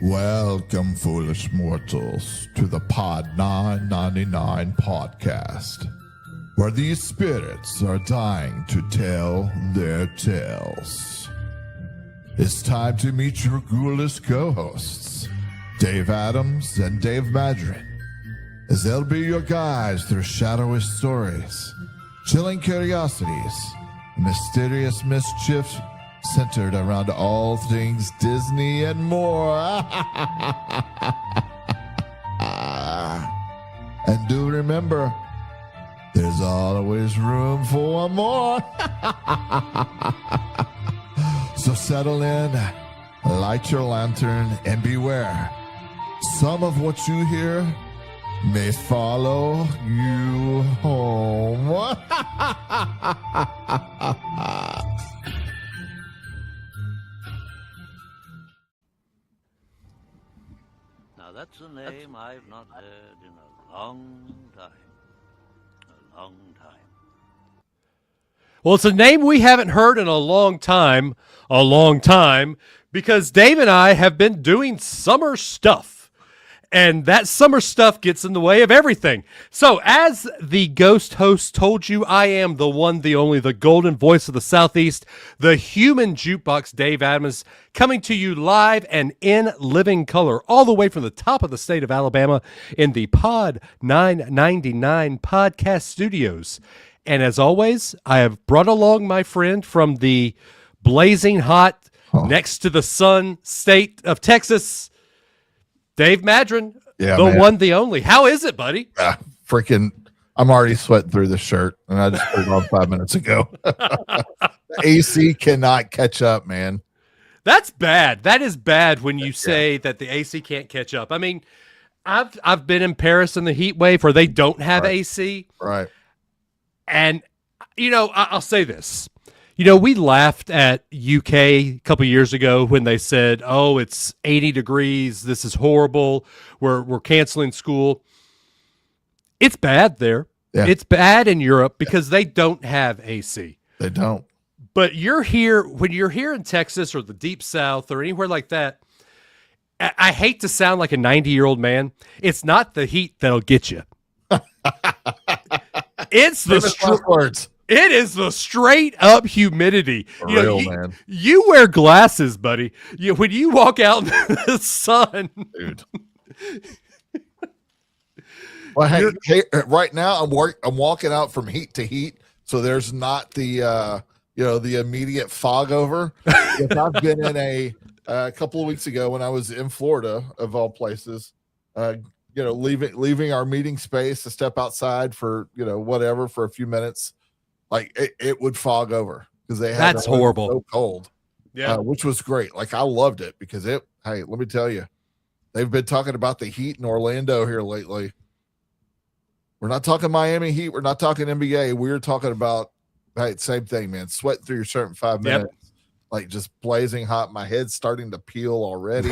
Welcome, foolish mortals, to the Pod 999 podcast, where these spirits are dying to tell their tales. It's time to meet your ghoulish co-hosts, Dave Adams and Dave Madrin, as they'll be your guides through shadowy stories, chilling curiosities, and mysterious mischief centered around all things Disney and more. And do remember, there's always room for more. So settle in, light your lantern, and beware. Some of what you hear may follow you home. Now that's a name I've not heard in a long time. A long time. Well, it's a name we haven't heard in a long time, because Dave and I have been doing summer stuff. And that summer stuff gets in the way of everything. So as the ghost host told you, I am the one, the only, the golden voice of the Southeast, the human jukebox, Dave Adams, coming to you live and in living color, all the way from the top of the state of Alabama in the Pod 999 podcast studios. And as always, I have brought along my friend from the blazing hot, next to the sun state of Texas, Dave Madrin, one, the only. How is it, buddy? I'm already sweating through the shirt, and I just put it on 5 minutes ago. The AC cannot catch up, man. That's bad. That is bad when you say that the AC can't catch up. I mean, I've been in Paris in the heat wave where they don't have AC. Right. And, I'll say this. We laughed at UK a couple years ago when they said, "Oh, it's 80 degrees. This is horrible. We're canceling school." It's bad there. Yeah. It's bad in Europe because they don't have AC. They don't. But when you're here in Texas or the Deep South or anywhere like that, I hate to sound like a 90-year-old man. It's not the heat that'll get you. It's the words. It is the straight up humidity. Man. You wear glasses, buddy. When you walk out in the sun, dude. Well, hey, right now I'm walking out from heat to heat, so there's not the the immediate fog over. I've been in a couple of weeks ago when I was in Florida, of all places. Leaving our meeting space to step outside for whatever for a few minutes. Like it would fog over because that's horrible. So cold, which was great. Like I loved it because hey, let me tell you, they've been talking about the heat in Orlando here lately. We're not talking Miami Heat. We're not talking NBA. We're talking about same thing, man. Sweating through your shirt in 5 minutes, like just blazing hot. My head's starting to peel already.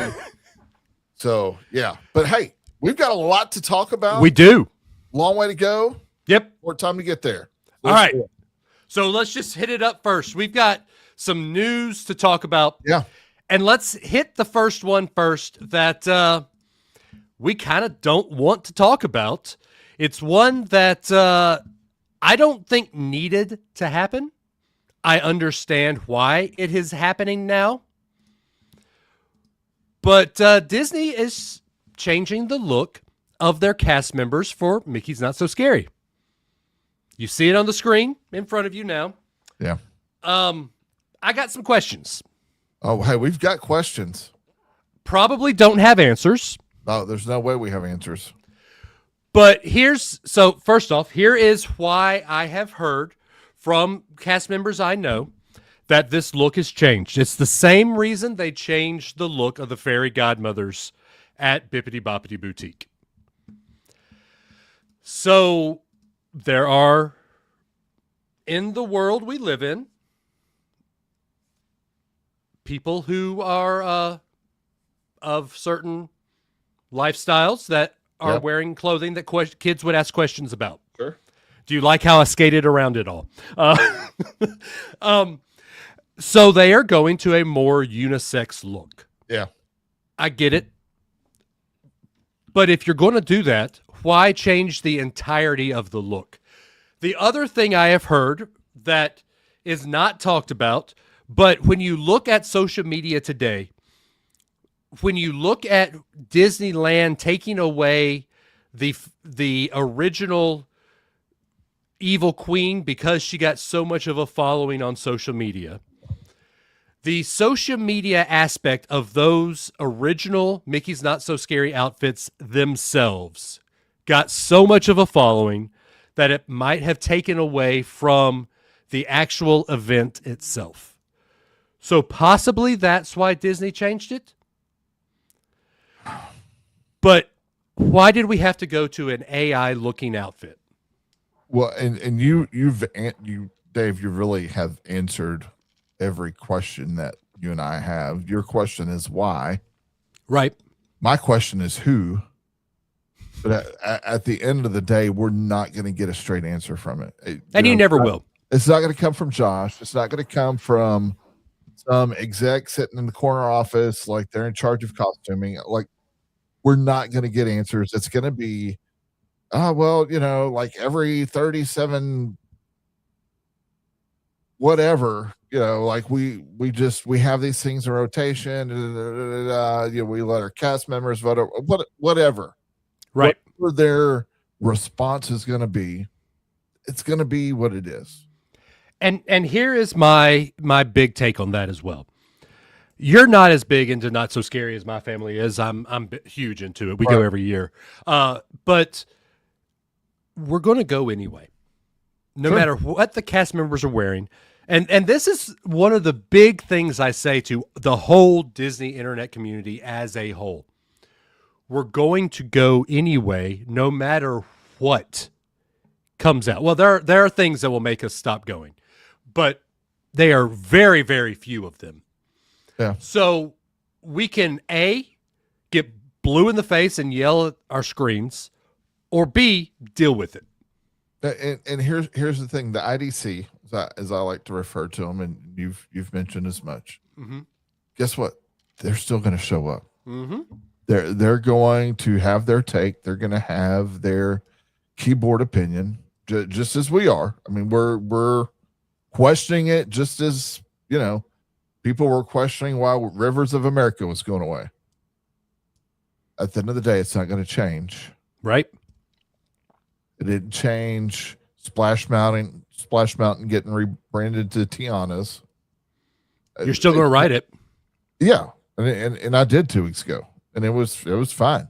So yeah, but hey, we've got a lot to talk about. We do. Long way to go. Yep. More time to get there. All right. So let's just hit it up first. We've got some news to talk about. Yeah. And let's hit the first one first that we kind of don't want to talk about. It's one that I don't think needed to happen. I understand why it is happening now. But Disney is changing the look of their cast members for Mickey's Not So Scary. You see it on the screen in front of you now. Yeah. I got some questions. Oh, hey, we've got questions. Probably don't have answers. No, there's no way we have answers. But first off, here is why I have heard from cast members I know that this look has changed. It's the same reason they changed the look of the fairy godmothers at Bippity Boppity Boutique. So there are, in the world we live in, people who are of certain lifestyles that are wearing clothing that kids would ask questions about. Sure. Do you like how I skated around it all? So they are going to a more unisex look. Yeah. I get it. But if you're going to do that, why change the entirety of the look? The other thing I have heard that is not talked about, but when you look at social media today, when you look at Disneyland taking away the original evil queen because she got so much of a following on social media, the social media aspect of those original Mickey's Not So Scary outfits themselves got so much of a following that it might have taken away from the actual event itself. So possibly that's why Disney changed it. But why did we have to go to an AI looking outfit? Well, and Dave, you really have answered every question that you and I have. Your question is why. Right. My question is who. But at the end of the day, we're not going to get a straight answer from it. And you never will. It's not going to come from Josh. It's not going to come from some exec sitting in the corner office like they're in charge of costuming. Like, we're not going to get answers. It's going to be, like every 37 whatever, like we have these things in rotation. We let our cast members vote, whatever. Right. Whatever their response is going to be, it's going to be what it is. And here is my big take on that as well. You're not as big into Not So Scary as my family is. I'm huge into it. We go every year. But we're going to go anyway, no matter what the cast members are wearing. And this is one of the big things I say to the whole Disney internet community as a whole. We're going to go anyway, no matter what comes out. Well, there are things that will make us stop going, but they are very, very few of them. Yeah. So we can A, get blue in the face and yell at our screens, or B, deal with it. And here's the thing: the IDC, as I like to refer to them, and you've mentioned as much. Mm-hmm. Guess what? They're still going to show up. Mm-hmm. They're going to have their take. They're going to have their keyboard opinion, just as we are. I mean, we're questioning it, just as people were questioning why Rivers of America was going away. At the end of the day, it's not going to change. Right. It didn't change Splash Mountain getting rebranded to Tiana's. You're still going to write it. Yeah. And I did 2 weeks ago, and it was fine.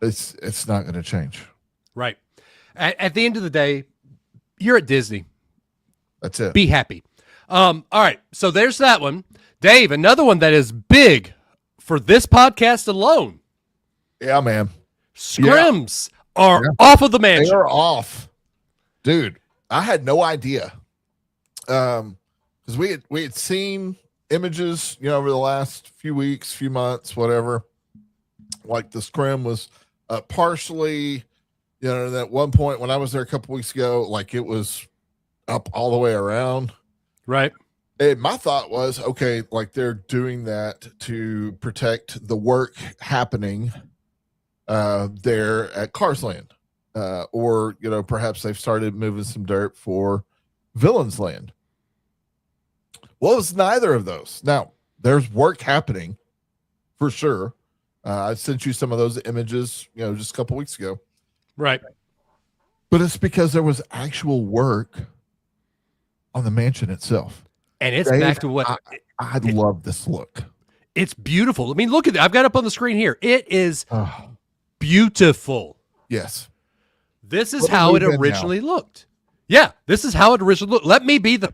It's not going to change. Right. At the end of the day, you're at Disney. That's it. Be happy. All right. So there's that one. Dave, another one that is big for this podcast alone. Yeah, man. Scrims are off of the mansion. They are off. Dude, I had no idea. Because we had seen images, over the last few weeks, few months, whatever. Like the scrim was partially, at one point when I was there a couple weeks ago, like it was up all the way around. Right. And my thought was, okay, like they're doing that to protect the work happening there at Cars Land. Or, perhaps they've started moving some dirt for Villains Land. Well, it's neither of those. Now, there's work happening for sure. I sent you some of those images, just a couple weeks ago. Right. But it's because there was actual work on the mansion itself. And it's back to what I love this look. It's beautiful. I mean, look at it. I've got it up on the screen here. It is beautiful. Yes. This is how it originally looked. Yeah, this is how it originally looked. Let me be the...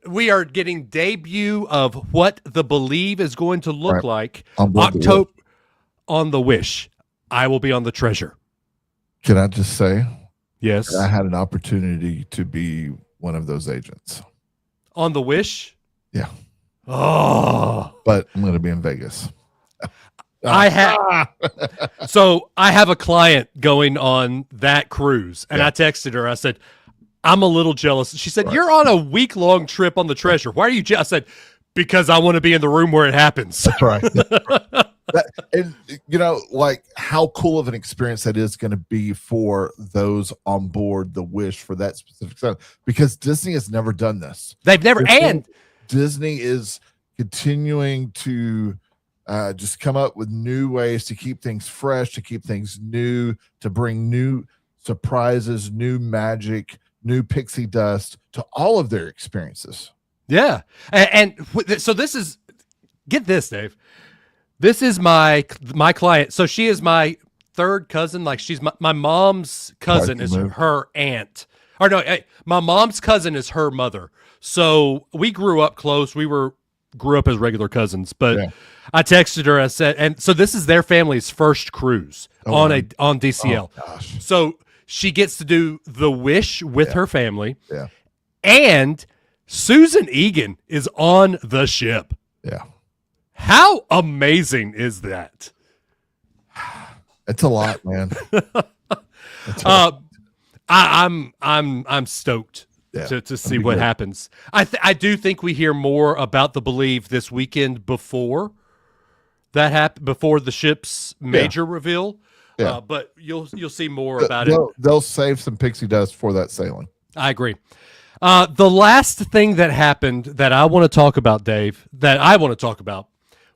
We are getting debut of what the Believe is going to look like. October on the Wish. I will be on the Treasure. Can I just say? Yes. I had an opportunity to be one of those agents. On the Wish? Yeah. Oh. But I'm going to be in Vegas. I have a client going on that cruise, and I texted her. I said, I'm a little jealous. She said, you're on a week-long trip on the Treasure. Why are you jealous? I said, because I want to be in the room where it happens. That's right. And like how cool of an experience that is going to be for those on board the Wish for that specific time, because Disney has never done this. They've never, and Disney is continuing to just come up with new ways to keep things fresh, to keep things new, to bring new surprises, new magic, new pixie dust to all of their experiences. Yeah. And so this is, get this, Dave. This is my client. So she is my third cousin. Like she's my mom's cousin is her aunt. Or no, my mom's cousin is her mother. So we grew up close. We grew up as regular cousins, but I texted her. I said, and so this is their family's first cruise on DCL. Oh, gosh. So she gets to do the Wish with her family. Yeah. And Susan Egan is on the ship. Yeah. How amazing is that? It's a lot, man. I'm stoked to see what happens. I do think we hear more about the Believe this weekend before that before the ship's major reveal. Yeah. But you'll see more about it. They'll save some pixie dust for that sailing. I agree. The last thing that happened that I want to talk about, Dave,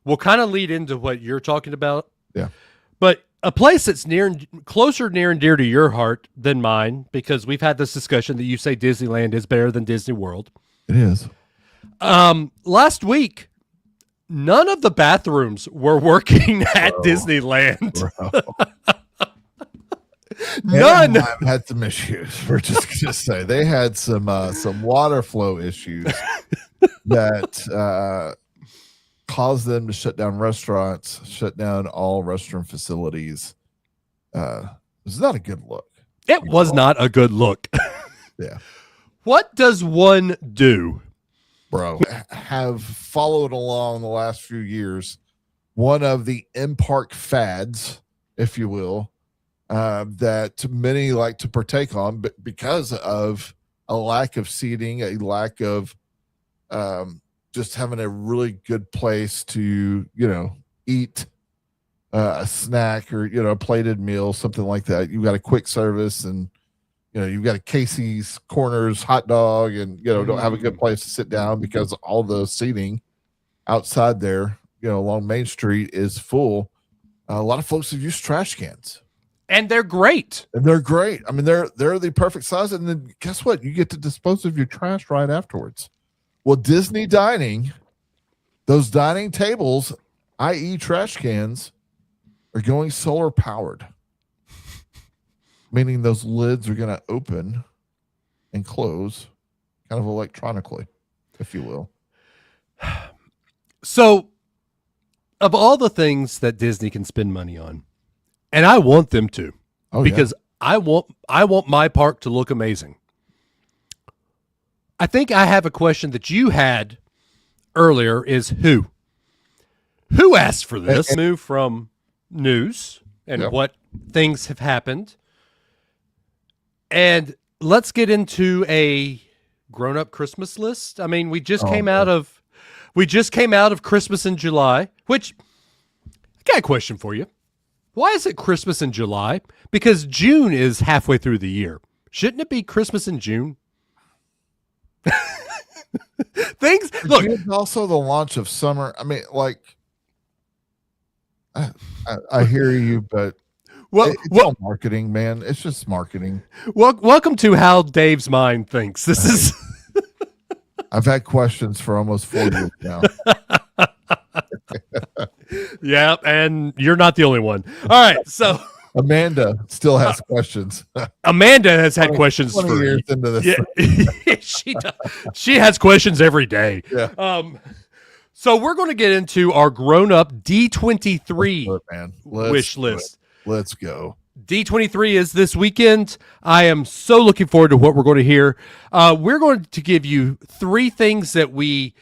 will kind of lead into what you're talking about. Yeah. But a place that's near and dear to your heart than mine, because we've had this discussion that you say Disneyland is better than Disney World. It is. Last week, none of the bathrooms were working at Disneyland. None. I've had some issues. We're just going to say they had some water flow issues that caused them to shut down restaurants, shut down all restroom facilities. It was not a good look. It was not a good look. Yeah. What does one do? Bro, have followed along the last few years one of the in-park fads, if you will, that many like to partake on, but because of a lack of seating, a lack of just having a really good place to, eat a snack or, a plated meal, something like that. You've got a quick service and, you've got a Casey's Corners hot dog and, don't have a good place to sit down because all the seating outside there, along Main Street is full. A lot of folks have used trash cans. And they're great. I mean, they're the perfect size. And then guess what? You get to dispose of your trash right afterwards. Well, Disney dining, those dining tables, i.e. trash cans, are going solar powered. Meaning those lids are going to open and close kind of electronically, if you will. So, of all the things that Disney can spend money on, and I want them to, because I want my park to look amazing. I think I have a question that you had earlier is who asked for this? Move from news and what things have happened. And let's get into a grown-up Christmas list. I mean, we just came out of Christmas in July, which I got a question for you. Why is it Christmas in July? Because June is halfway through the year. Shouldn't it be Christmas in June? Look. It's also the launch of summer. I mean, I hear you, but it's all marketing, man. It's just marketing. Welcome to how Dave's mind thinks. This is. I've had questions for almost 4 years now. Yeah, and you're not the only one. All right, so Amanda still has questions. Amanda has had questions for years into this. Yeah, she does. She has questions every day. Yeah. So we're going to get into our grown-up D23 wish list. Let's go. D23 is this weekend. I am so looking forward to what we're going to hear. We're going to give you 3 things that we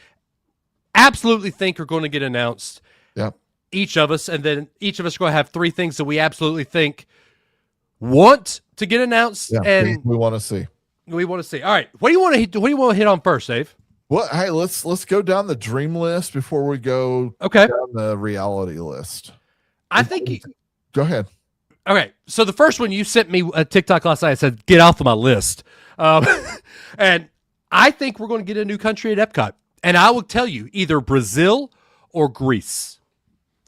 absolutely think are going to get announced. Yep. Each of us, and then each of us are going to have 3 things that we absolutely think want to get announced, and we want to see. We want to see. All right, what do you want to hit on first, Dave? Well, hey, let's go down the dream list before we go down the reality list. I think you, Go ahead. okay, so the first one you sent me a TikTok last night. I said, get off of my list. And I think we're going to get a new country at Epcot. And I will tell you, either Brazil or Greece.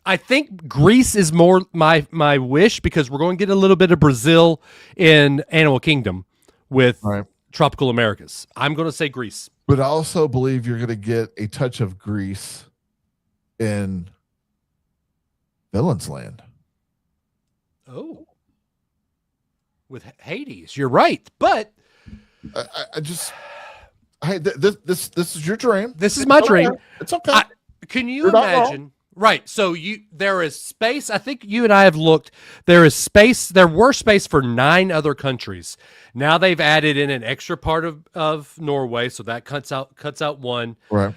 I think Greece is more my wish because we're going to get a little bit of Brazil in Animal Kingdom with Right. Tropical Americas. I'm going to say Greece. But I also believe you're going to get a touch of Greece in Villains Land. Oh. With Hades. You're right. But I just, this is your dream. this is my dream. It's okay. Can you You're not wrong. imagine? Right. So there is space. I think you and I have looked. There is space. There were space for 9 other countries. Now they've added in an extra part of Norway, so that cuts out one. Right.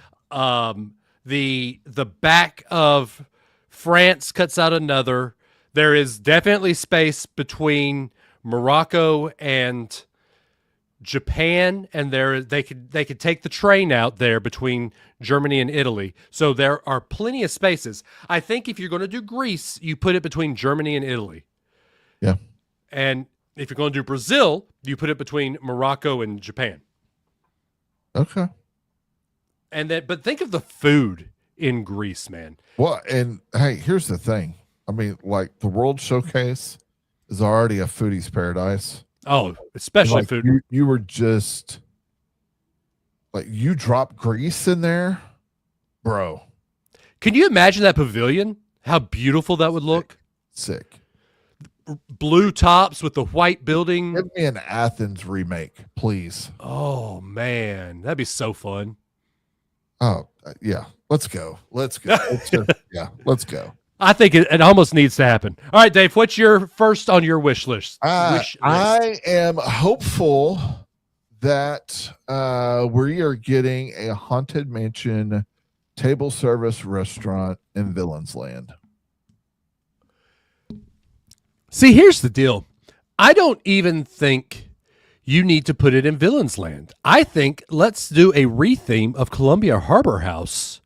The back of France cuts out another. There is definitely space between Morocco and Japan, and they could take the train out there between Germany and Italy. So there are plenty of spaces. I think if you're going to do Greece, you put it between Germany and Italy. Yeah. And if you're going to do Brazil, you put it between Morocco and Japan. Okay. And then, but think of the food in Greece, man. Well, and hey, here's the thing. I mean, like the World Showcase is already a foodie's paradise. Oh, especially Like, food. You were just like you dropped Greece in there, bro. Can you imagine that pavilion? How beautiful that would look. Sick. Blue tops with the white building. Give me an Athens remake, please. Oh man, that'd be so fun. Oh yeah, let's go. Let's go. Let's go. I think it almost needs to happen. All right, Dave, what's your first on your wish list? I am hopeful that we are getting a Haunted Mansion table service restaurant in Villains Land. See, here's the deal. I don't even think you need to put it in Villains Land. I think let's do a retheme of Columbia Harbor House.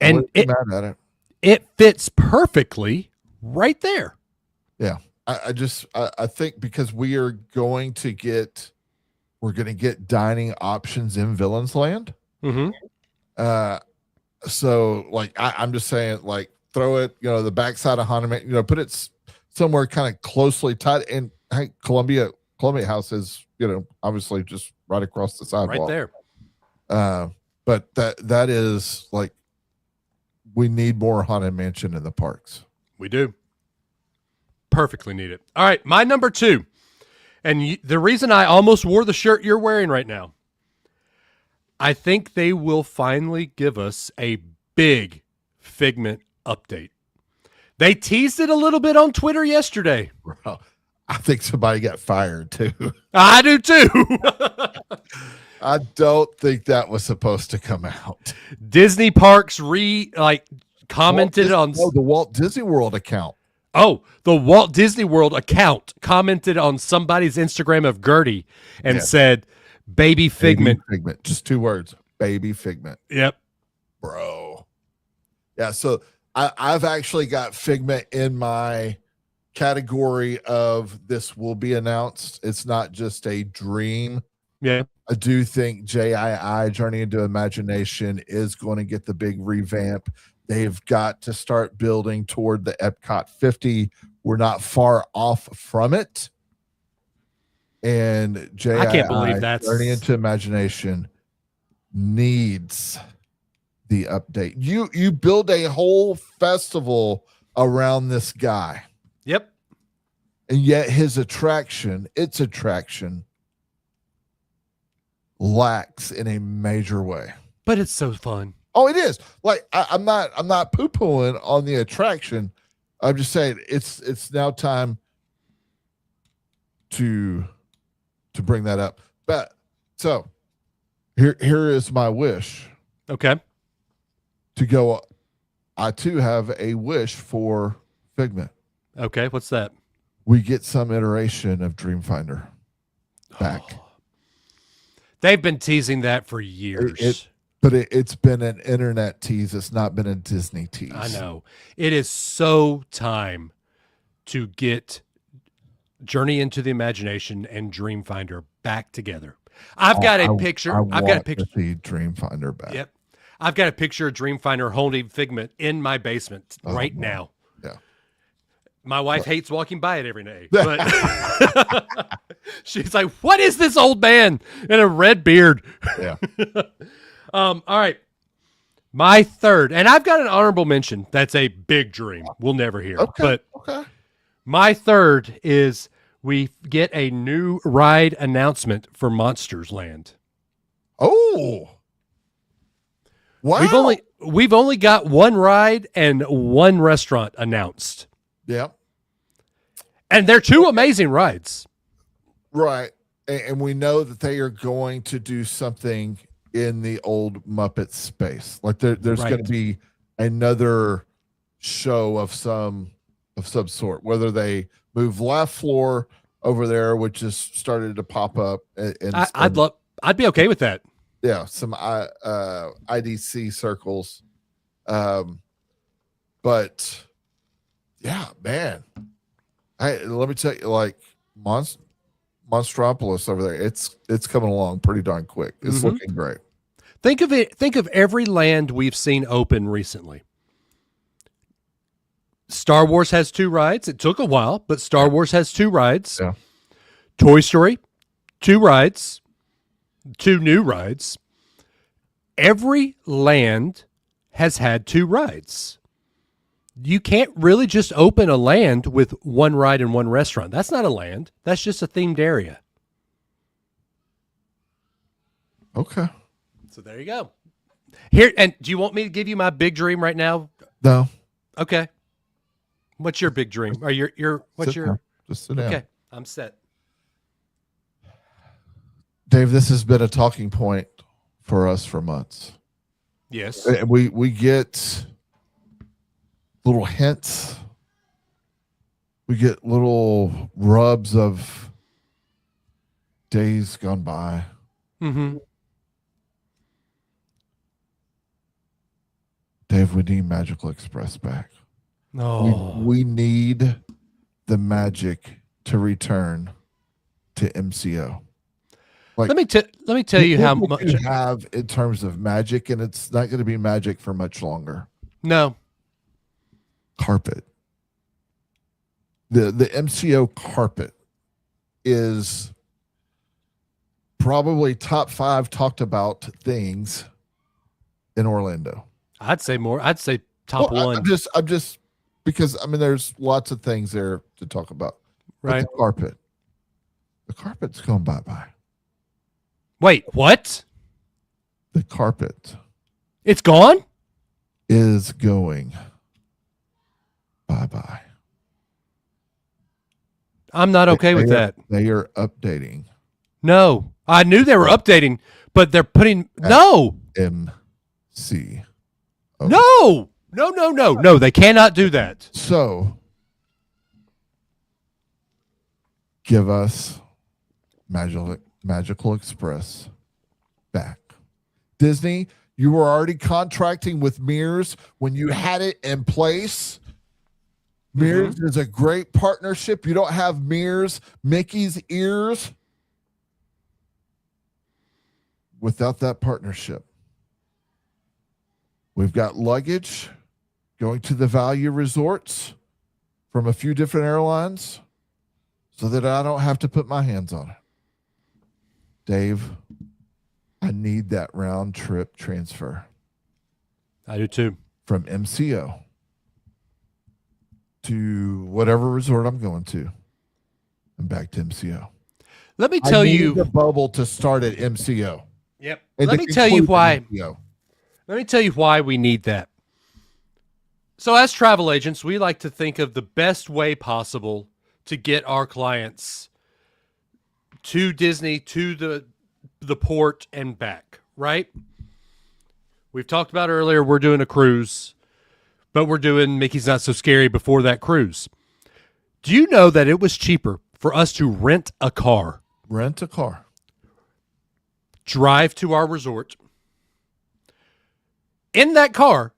And I'm mad at it. It fits perfectly right there. Yeah. I think because we're going to get dining options in Villains Land. Mm-hmm. So like I'm just saying, like throw it, the backside of Haunted Mansion, put it somewhere kind of closely tied. And hey, Columbia House is, obviously just right across the sidewalk. Right there. But that is like we need more Haunted Mansion in the parks. We do. Perfectly need it. All right, my number 2. And the reason I almost wore the shirt you're wearing right now, I think they will finally give us a big Figment update. They teased it a little bit on Twitter yesterday. Bro, I think somebody got fired too. I do too. I don't think that was supposed to come out. Disney Parks commented on the Walt Disney World account. Oh, the Walt Disney World account commented on somebody's Instagram of Gertie and said, "Baby Figment." Baby Figment, just 2 words. Baby Figment. Yep, bro. Yeah, so I've actually got Figment in my category of this will be announced. It's not just a dream. Yeah. I do think JII, Journey into Imagination, is going to get the big revamp. They've got to start building toward the Epcot 50. We're not far off from it. And JII, I can't believe that's Journey into Imagination, needs the update. You build a whole festival around this guy. Yep. And yet its attraction lacks in a major way. But it's so fun. Oh, it is. Like I'm not poo-pooing on the attraction. I'm just saying it's now time to bring that up. But so here is my wish. Okay. To go, I too have a wish for Figment. Okay, what's that? We get some iteration of Dreamfinder back. They've been teasing that for years. But it's been an internet tease. It's not been a Disney tease. I know. It is so time to get Journey into the Imagination and Dreamfinder back together. I've got a picture. I've got a picture. To see Dreamfinder back. Yep. I've got a picture of Dreamfinder holding Figment in my basement right now. Yeah. My wife hates walking by it every day, but she's like, "What is this old man in a red beard?" Yeah. All right. My third, and I've got an honorable mention. That's a big dream. We'll never hear. Okay. But my third is we get a new ride announcement for Monsters Land. Oh. Wow. We've only got one ride and one restaurant announced. Yeah. And they're two amazing rides. Right. And we know that they are going to do something in the old Muppet space. Like there's going to be another show of some sort, whether they move Laugh Floor over there, which just started to pop up. And I'd be okay with that. Yeah. Some IDC circles. But yeah, man, let me tell you, like Monstropolis over there, it's coming along pretty darn quick. It's looking great. Think of every land we've seen open recently. Star Wars has 2 rides. It took a while, but Star Wars has 2 rides. Yeah. Toy Story, 2 rides, 2 new rides. Every land has had 2 rides. You can't really just open a land with 1 ride and 1 restaurant. That's not a land. That's just a themed area. Okay. So there you go. Here, and do you want me to give you my big dream right now? No. Okay. What's your big dream? Or Just sit down. Okay, I'm set. Dave, this has been a talking point for us for months. Yes. We get little hints. We get little rubs of days gone by. Mm-hmm. Dave, we need Magical Express back. No. We need the magic to return to MCO. Like, let me tell you how much you have in terms of magic, and it's not going to be magic for much longer. No. Carpet. The MCO carpet is probably top 5 talked about things in Orlando. I'd say more. I'd say top 1. I'm just because there's lots of things there to talk about. Right. But the carpet's going bye-bye. Wait, what? The carpet It's gone? is going bye-bye. I'm not okay with that. They are updating. No. I knew they were updating, but they're putting no. MC. No. No, they cannot do that. So give us Magical Express back. Disney, you were already contracting with Mears when you had it in place. Mears is a great partnership. You don't have Mears, Mickey's ears without that partnership. We've got luggage going to the value resorts from a few different airlines so that I don't have to put my hands on it. Dave, I need that round trip transfer. I do too. From MCO to whatever resort I'm going to and back to MCO. Let me tell you the bubble to start at MCO. Yep. Let me tell you why. Let me tell you why we need that. So as travel agents, we like to think of the best way possible to get our clients to Disney, to the port and back, right? We've talked about earlier, we're doing a cruise, but we're doing Mickey's Not So Scary before that cruise. Do you know that it was cheaper for us to rent a car? Rent a car. Drive to our resort, in that car,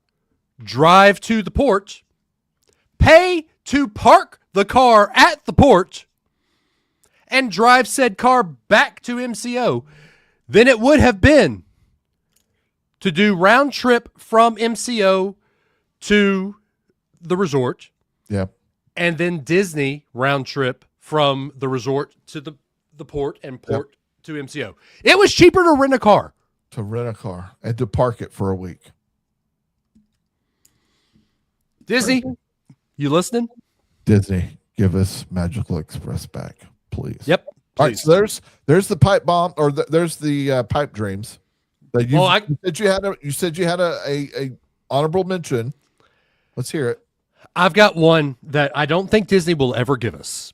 drive to the port, pay to park the car at the port, and drive said car back to MCO than it would have been to do round trip from MCO to the resort. Yep. And then Disney round trip from the resort to the port and port to MCO. It was cheaper to rent a car. To rent a car and to park it for a week. Disney, you listening? Disney, give us Magical Express back, please. Yep. All right, so there's the pipe bomb, or there's the pipe dreams. That you said you had a honorable mention. Let's hear it. I've got one that I don't think Disney will ever give us.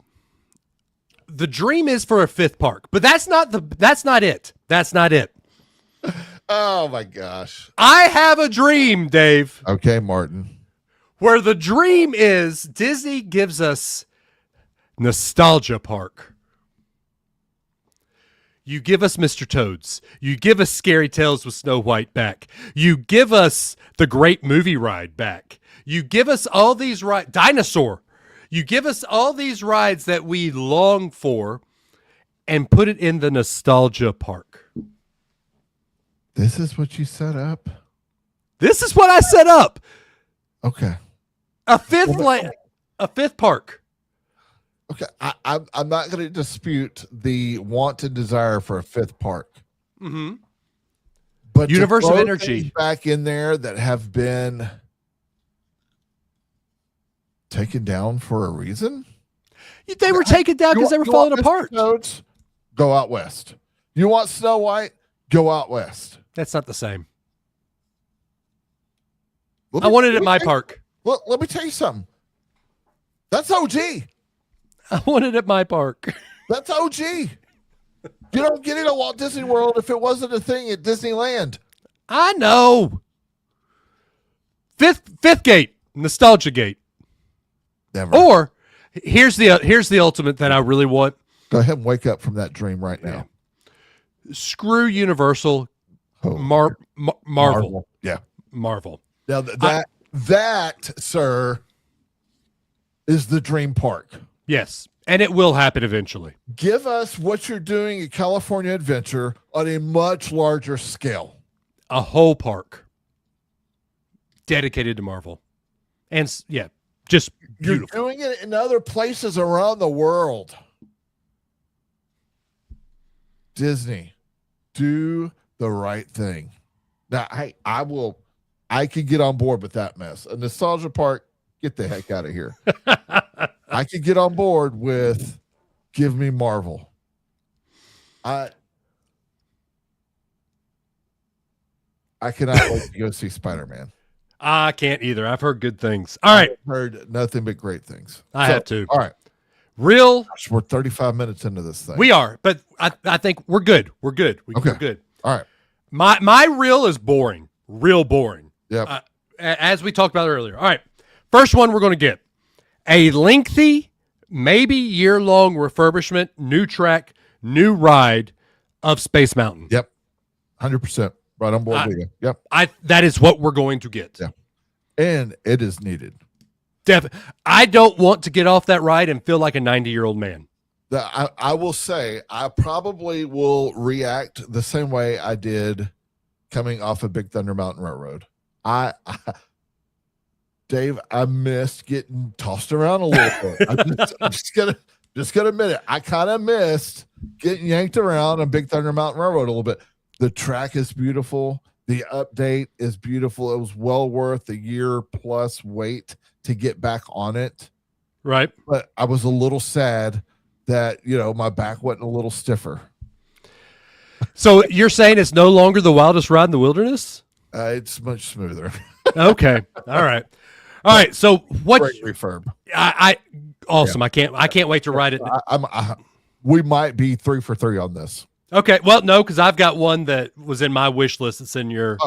The dream is for a fifth park, but that's not it. That's not it. Oh my gosh. I have a dream, Dave. Okay, Martin. Where the dream is Disney gives us Nostalgia Park. You give us Mr. Toads. You give us Scary Tales with Snow White back. You give us the Great Movie Ride back. You give us all these rides. Dinosaur. You give us all these rides that we long for and put it in the Nostalgia Park. This is what you set up? This is what I set up. Okay. A fifth park. Okay, I'm not going to dispute the want and desire for a fifth park. Mm-hmm. But Universe to of throw Energy things back in there that have been taken down for a reason. They were taken down because they were falling apart. Toads, go out west. You want Snow White? Go out west. That's not the same. I want it at my park. Look, let me tell you something. That's OG. I want it at my park. That's OG. You don't get it at Walt Disney World if it wasn't a thing at Disneyland. I know. Fifth gate, Nostalgia Gate. Never. Or here's the ultimate that I really want. Go ahead and wake up from that dream right now. Screw Universal. Oh. Marvel. Yeah. Marvel. Now that, sir, is the dream park. Yes, and it will happen eventually. Give us what you're doing at California Adventure on a much larger scale. A whole park dedicated to Marvel. And yeah, just beautiful. You're doing it in other places around the world. Disney, do the right thing. Now, I can get on board with that mess. A Nostalgia Park, get the heck out of here. I could get on board with give me Marvel. I cannot wait to go see Spider-Man. I can't either. I've heard good things. All right. I've heard nothing but great things. I have to. All right. Gosh, we're 35 minutes into this thing. We are, but I think we're good. We're good. We're good. All right. My reel is boring. Real boring. Yeah. As we talked about earlier. All right. First one we're going to get. A lengthy, maybe year-long refurbishment, new track, new ride of Space Mountain. Yep. 100%. Right on board with you. Yep. That is what we're going to get. Yeah. And it is needed. I don't want to get off that ride and feel like a 90-year-old man. I will say I probably will react the same way I did coming off of Big Thunder Mountain Railroad. Dave, I missed getting tossed around a little bit. I'm just gonna admit it. I kind of missed getting yanked around on Big Thunder Mountain Railroad a little bit. The track is beautiful. The update is beautiful. It was well worth the year plus wait to get back on it. Right. But I was a little sad that, my back went a little stiffer. So you're saying it's no longer the wildest ride in the wilderness? It's much smoother. Okay. All right. All right. So what? Great refurb. Awesome. Yeah. I can't wait to ride it. We might be 3 for 3 on this. Okay. Well, no, because I've got one that was in my wish list. That's in your.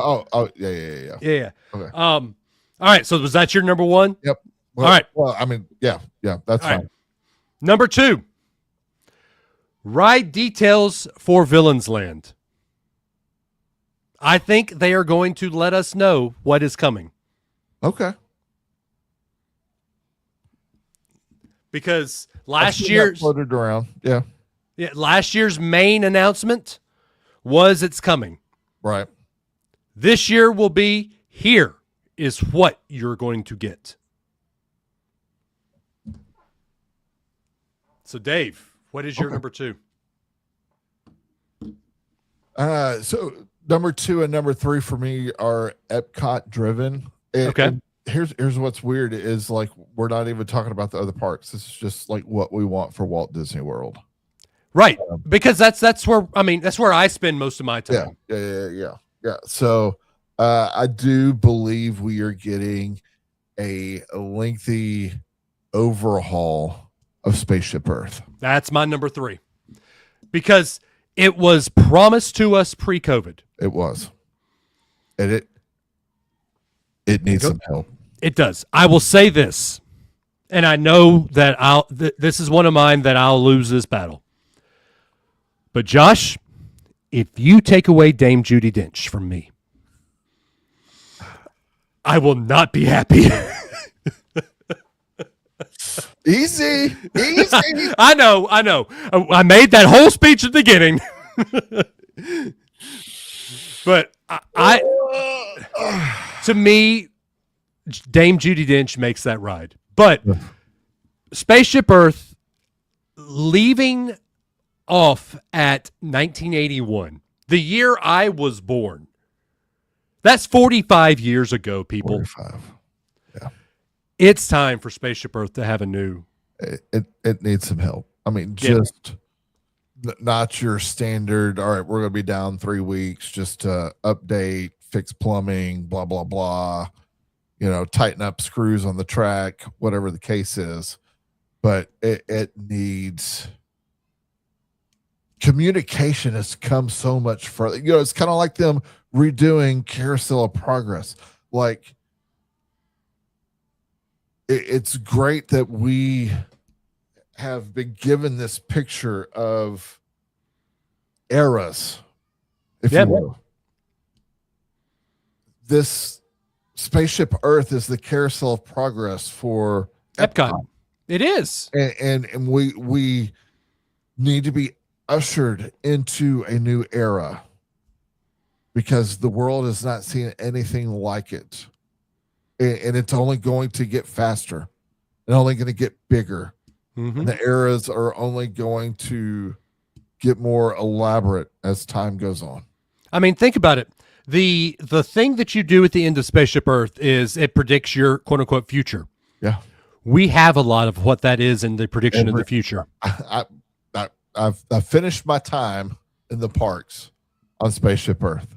Yeah. Yeah. Okay. All right. So was that your number one? Yep. Well, all right. Well, I mean, yeah, that's all fine. Right. Number 2. Ride details for Villains Land. I think they are going to let us know what is coming. Okay. Because I've last seen that year's floated around. Yeah. last year's main announcement was it's coming. Right. This year will be here is what you're going to get. So Dave, what is your number 2? So number 2 and number 3 for me are Epcot driven. And here's what's weird is like we're not even talking about the other parks. This is just like what we want for Walt Disney World. Right. Because that's where I spend most of my time. Yeah. So I do believe we are getting a lengthy overhaul of Spaceship Earth. That's my number 3. Because it was promised to us pre-COVID. It was. And it needs some help. It does. I will say this, and I know that this is one of mine that I'll lose this battle. But Josh, if you take away Dame Judi Dench from me, I will not be happy. Easy. I know. I made that whole speech at the beginning. But I to me, Dame Judi Dench makes that ride. But Spaceship Earth leaving off at 1981, the year I was born. That's 45 years ago, people. 45. Yeah. It's time for Spaceship Earth to have a new. It needs some help. I mean, just not your standard. All right, we're going to be down 3 weeks just to update, fix plumbing, blah, blah, blah. Tighten up screws on the track, whatever the case is. But it needs communication has come so much further. It's kind of like them redoing Carousel of Progress. Like, it's great that we have been given this picture of eras, if you will. This Spaceship Earth is the Carousel of Progress for Epcot. It is. And we need to be ushered into a new era because the world has not seen anything like it. And it's only going to get faster and only going to get bigger. Mm-hmm. And the eras are only going to get more elaborate as time goes on. I mean, think about it. The thing that you do at the end of Spaceship Earth is it predicts your quote unquote future. Yeah. We have a lot of what that is in the prediction of the future. I've finished my time in the parks on Spaceship Earth.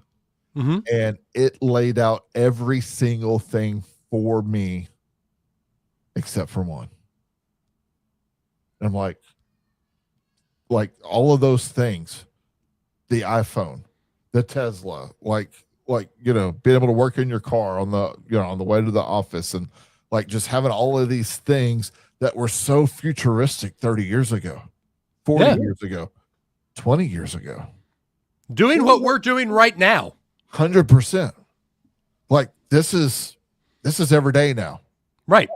Mm-hmm. And it laid out every single thing for me except for one. And I'm like all of those things, the iPhone, the Tesla, being able to work in your car on the way to the office, and like just having all of these things that were so futuristic 30 years ago, 40 years ago, 20 years ago. Doing what we're doing right now. 100%. Like this is every day now. Right.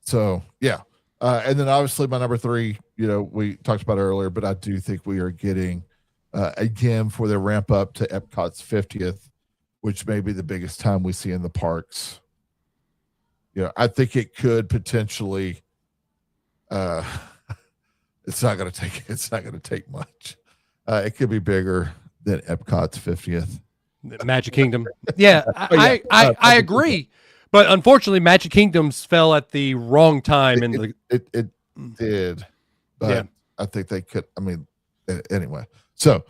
So yeah. And then obviously my number 3, we talked about earlier, but I do think we are getting again for the ramp up to Epcot's 50th, which may be the biggest time we see in the parks. I think it could potentially it's not going to take much. It could be bigger than Epcot's 50th. Magic Kingdom. Yeah, I agree. But unfortunately, Magic Kingdoms fell at the wrong time. It did. But yeah. I think they could. I mean, anyway. So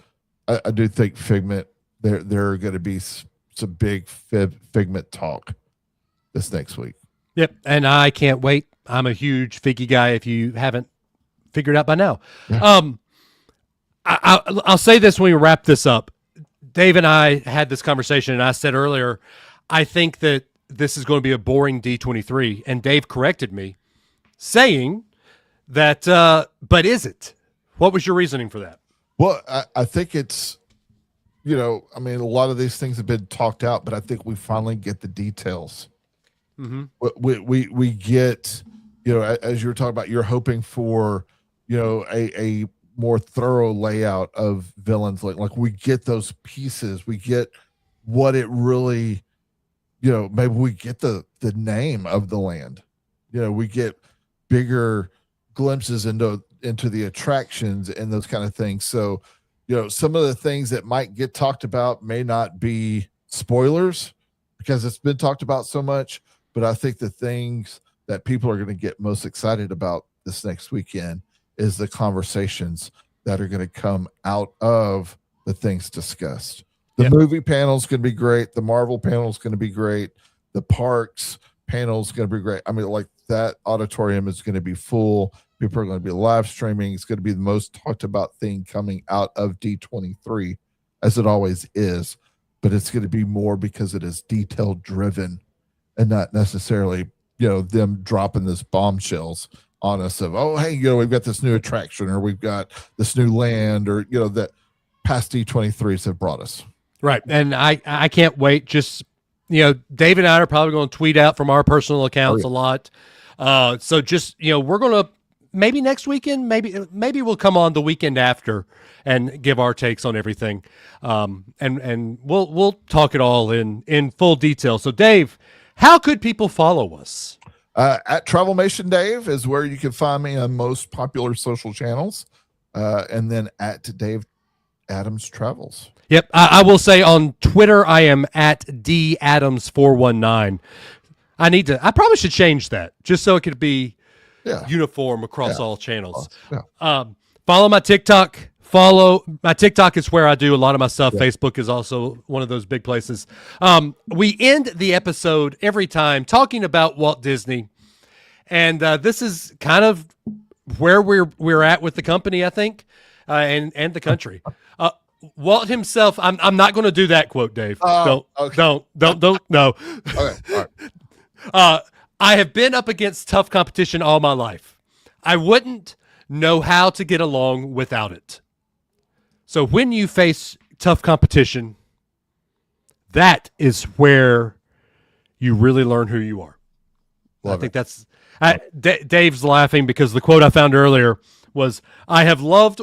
I do think Figment, there are going to be some big Figment talk this next week. Yep. And I can't wait. I'm a huge Figgy guy if you haven't figured out by now. Yeah. I'll say this when we wrap this up. Dave and I had this conversation, and I said earlier, I think that this is going to be a boring D23, and Dave corrected me, saying that, but is it? What was your reasoning for that? Well, I think it's, I mean, a lot of these things have been talked out, but I think we finally get the details. Mm-hmm. We get, as you were talking about, you're hoping for, a more thorough layout of villains. Like we get those pieces, we get what it really, maybe we get the name of the land, we get bigger glimpses into the attractions and those kind of things. So, some of the things that might get talked about may not be spoilers because it's been talked about so much, but I think the things that people are going to get most excited about this next weekend is the conversations that are going to come out of the things discussed. The movie panel is going to be great. The Marvel panel is going to be great. The parks panel is going to be great. I mean, like that auditorium is going to be full. People are going to be live streaming. It's going to be the most talked about thing coming out of D23, as it always is. But it's going to be more because it is detail driven and not necessarily, them dropping this bombshells on us of, oh, hey, we've got this new attraction or we've got this new land or, that past D23s have brought us. Right. And I can't wait. Just, Dave and I are probably going to tweet out from our personal accounts a lot. So just, we're going to maybe next weekend, maybe we'll come on the weekend after and give our takes on everything. And we'll talk it all in full detail. So Dave, how could people follow us? At Travelmation Dave is where you can find me on most popular social channels. And then at Dave Adams Travels. Yep. I will say on Twitter, I am at DAdams419. I probably should change that just so it could be uniform across all channels. Follow my TikTok. My TikTok is where I do a lot of my stuff. Facebook is also one of those big places. We end the episode every time talking about Walt Disney. And this is kind of where we're at with the company, I think, and the country. Walt himself, I'm not going to do that quote, Dave. Don't, no. Okay, all right. I have been up against tough competition all my life. I wouldn't know how to get along without it. So when you face tough competition, that is where you really learn who you are. I think that's Dave's laughing because the quote I found earlier was, I have loved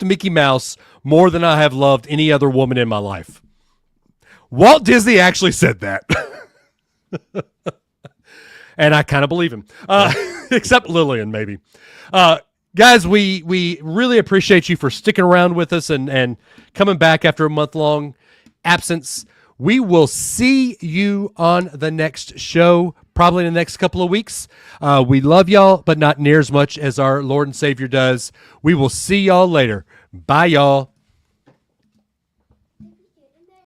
Mickey Mouse more than I have loved any other woman in my life. Walt Disney actually said that. And I kind of believe him, except Lillian, maybe. Guys, we really appreciate you for sticking around with us and coming back after a month-long absence. We will see you on the next show, probably in the next couple of weeks. We love y'all, but not near as much as our Lord and Savior does. We will see y'all later. Bye, y'all.